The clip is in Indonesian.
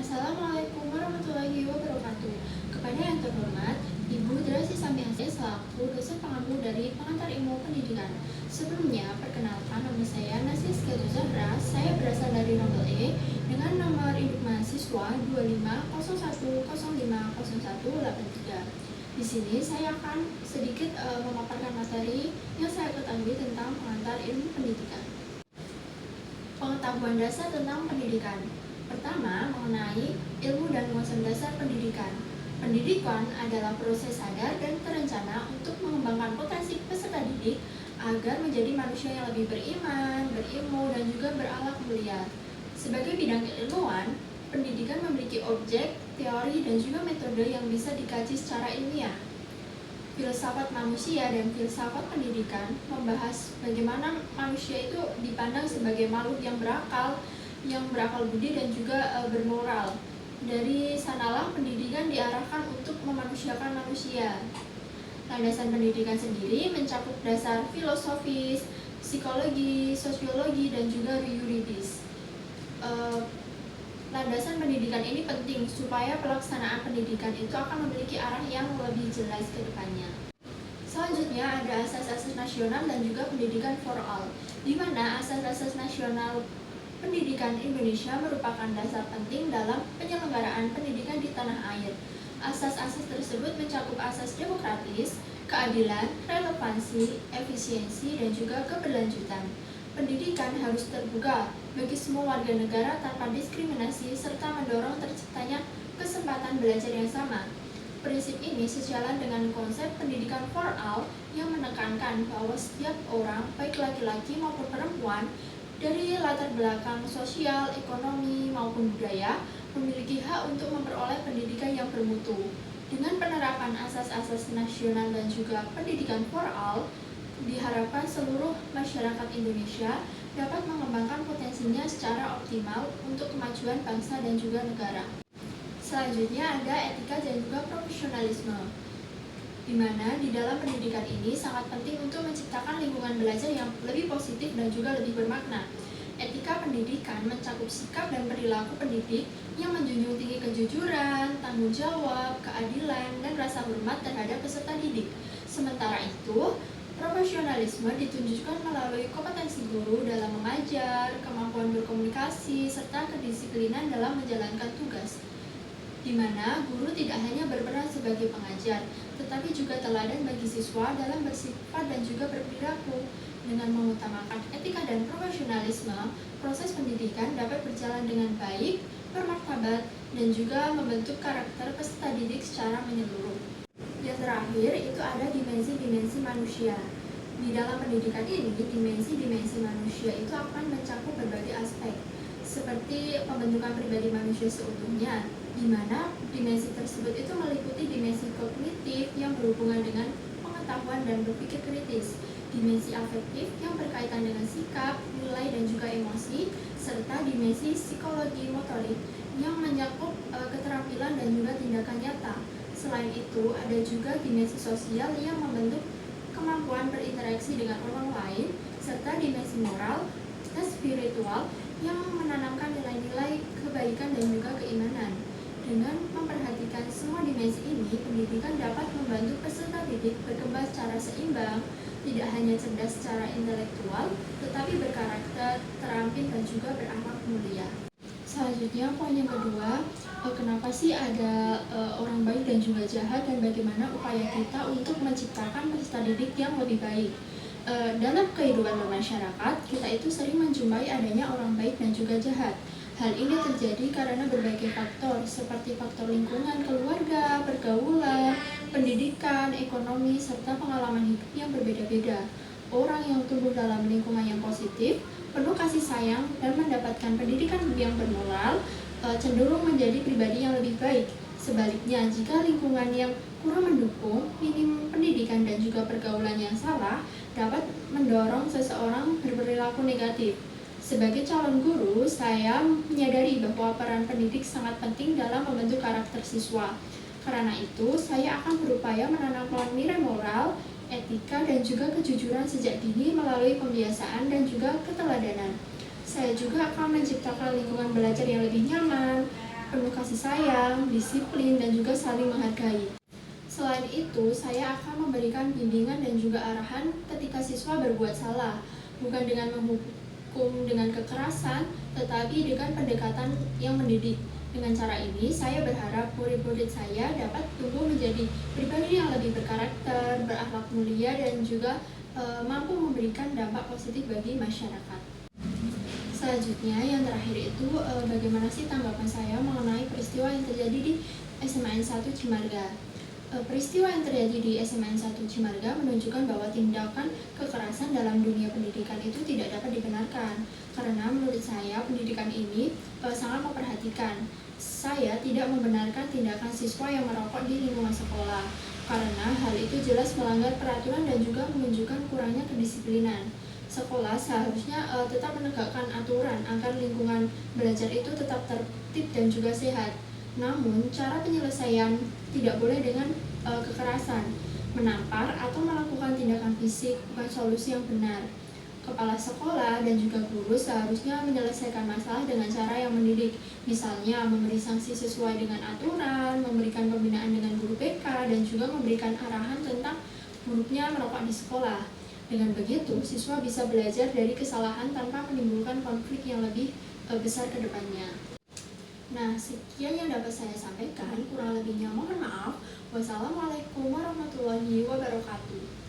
Assalamualaikum warahmatullahi wabarakatuh. Kepada yang terhormat, Ibu Drasi Samiasi selaku dosen pengampu dari Pengantar Ilmu Pendidikan. Sebelumnya, perkenalkan nama saya Nasis Ketu Zahra. Saya berasal dari Rombel E dengan nomor induk mahasiswa 2501050183. Di sini saya akan sedikit memaparkan materi yang saya ketahui tentang pengantar ilmu pendidikan. Pengetahuan dasar tentang pendidikan. Pertama, mengenai ilmu dan konsep dasar pendidikan. Pendidikan adalah proses sadar dan terencana untuk mengembangkan potensi peserta didik agar menjadi manusia yang lebih beriman, berilmu, dan juga berakhlak mulia. Sebagai bidang keilmuan, pendidikan memiliki objek, teori, dan juga metode yang bisa dikaji secara ilmiah. Filsafat manusia dan filsafat pendidikan membahas bagaimana manusia itu dipandang sebagai makhluk yang berakal budi dan juga bermoral. Dari sanalah pendidikan diarahkan untuk memanusiakan manusia. Landasan pendidikan sendiri mencakup dasar filosofis, psikologi, sosiologi, dan juga yuridis. Landasan pendidikan ini penting supaya pelaksanaan pendidikan itu akan memiliki arah yang lebih jelas ke depannya. Selanjutnya ada asas-asas nasional dan juga pendidikan for all, di mana asas-asas nasional pendidikan Indonesia merupakan dasar penting dalam penyelenggaraan pendidikan di tanah air. Asas-asas tersebut mencakup asas demokratis, keadilan, relevansi, efisiensi, dan juga keberlanjutan. Pendidikan harus terbuka bagi semua warga negara tanpa diskriminasi serta mendorong terciptanya kesempatan belajar yang sama. Prinsip ini sejalan dengan konsep pendidikan for all yang menekankan bahwa setiap orang, baik laki-laki maupun perempuan, dari latar belakang sosial, ekonomi, maupun budaya, memiliki hak untuk memperoleh pendidikan yang bermutu. Dengan penerapan asas-asas nasional dan juga pendidikan for all, diharapkan seluruh masyarakat Indonesia dapat mengembangkan potensinya secara optimal untuk kemajuan bangsa dan juga negara. Selanjutnya ada etika dan juga profesionalisme, di mana di dalam pendidikan ini sangat penting untuk menciptakan lingkungan belajar yang lebih positif dan juga lebih bermakna. Etika pendidikan mencakup sikap dan perilaku pendidik yang menjunjung tinggi kejujuran, tanggung jawab, keadilan, dan rasa hormat terhadap peserta didik. Sementara itu, profesionalisme ditunjukkan melalui kompetensi guru dalam mengajar, kemampuan berkomunikasi, serta kedisiplinan dalam menjalankan tugas, di mana guru tidak hanya berperan sebagai pengajar, tetapi juga teladan bagi siswa dalam bersifat dan juga berperilaku. Dengan mengutamakan etika dan profesionalisme, proses pendidikan dapat berjalan dengan baik, bermartabat, dan juga membentuk karakter peserta didik secara menyeluruh. Yang terakhir itu ada dimensi-dimensi manusia. Di dalam pendidikan ini, dimensi-dimensi manusia itu akan mencakup berbagai aspek, seperti pembentukan pribadi manusia seutuhnya, di mana dimensi tersebut itu meliputi dimensi kognitif yang berhubungan dengan pengetahuan dan berpikir kritis, dimensi afektif yang berkaitan dengan sikap, nilai, dan juga emosi, serta dimensi psikologi motorik yang mencakup keterampilan dan juga tindakan nyata. Selain itu, ada juga dimensi sosial yang membentuk kemampuan berinteraksi dengan orang lain, serta dimensi moral dan spiritual yang menanamkan nilai-nilai kebaikan dan juga keimanan. Dengan memperhatikan semua dimensi ini, pendidikan dapat membantu peserta didik berkembang secara seimbang, tidak hanya cerdas secara intelektual, tetapi berkarakter, terampil, dan juga berakhlak mulia. Selanjutnya, poin yang kedua, kenapa sih ada orang baik dan juga jahat, dan bagaimana upaya kita untuk menciptakan peserta didik yang lebih baik. Dalam kehidupan bermasyarakat, kita itu sering menjumpai adanya orang baik dan juga jahat. Hal ini terjadi karena berbagai faktor, seperti faktor lingkungan keluarga, pergaulan, pendidikan, ekonomi, serta pengalaman hidup yang berbeda-beda. Orang yang tumbuh dalam lingkungan yang positif, penuh kasih sayang, dan mendapatkan pendidikan yang bermoral, cenderung menjadi pribadi yang lebih baik. Sebaliknya, jika lingkungan yang kurang mendukung, minim pendidikan, dan juga pergaulan yang salah, dapat mendorong seseorang berperilaku negatif. Sebagai calon guru, saya menyadari bahwa peran pendidik sangat penting dalam membentuk karakter siswa. Karena itu, saya akan berupaya menanamkan nilai moral, etika, dan juga kejujuran sejak dini melalui pembiasaan dan juga keteladanan. Saya juga akan menciptakan lingkungan belajar yang lebih nyaman, penuh kasih sayang, disiplin, dan juga saling menghargai. Selain itu, saya akan memberikan bimbingan dan juga arahan ketika siswa berbuat salah, bukan dengan menghukum dengan kekerasan, tetapi dengan pendekatan yang mendidik. Dengan cara ini, saya berharap murid-murid saya dapat tumbuh menjadi pribadi yang lebih berkarakter, berakhlak mulia, dan juga mampu memberikan dampak positif bagi masyarakat. Selanjutnya, yang terakhir itu bagaimana sih tanggapan saya mengenai peristiwa yang terjadi di SMAN 1 Cimarga. Peristiwa yang terjadi di SMAN 1 Cimarga menunjukkan bahwa tindakan kekerasan dalam dunia pendidikan itu tidak dapat dibenarkan. Karena menurut saya pendidikan ini sangat memperhatikan. Saya tidak membenarkan tindakan siswa yang merokok di lingkungan sekolah, karena hal itu jelas melanggar peraturan dan juga menunjukkan kurangnya kedisiplinan. Sekolah seharusnya tetap menegakkan aturan agar lingkungan belajar itu tetap tertib dan juga sehat. Namun, cara penyelesaian tidak boleh dengan kekerasan, menampar, atau melakukan tindakan fisik bukan solusi yang benar. Kepala sekolah dan juga guru seharusnya menyelesaikan masalah dengan cara yang mendidik, misalnya memberi sanksi sesuai dengan aturan, memberikan pembinaan dengan guru BK, dan juga memberikan arahan tentang buruknya merokok di sekolah. Dengan begitu, siswa bisa belajar dari kesalahan tanpa menimbulkan konflik yang lebih besar ke depannya. Nah, sekian yang dapat saya sampaikan. Kurang lebihnya mohon maaf. Wassalamualaikum warahmatullahi wabarakatuh.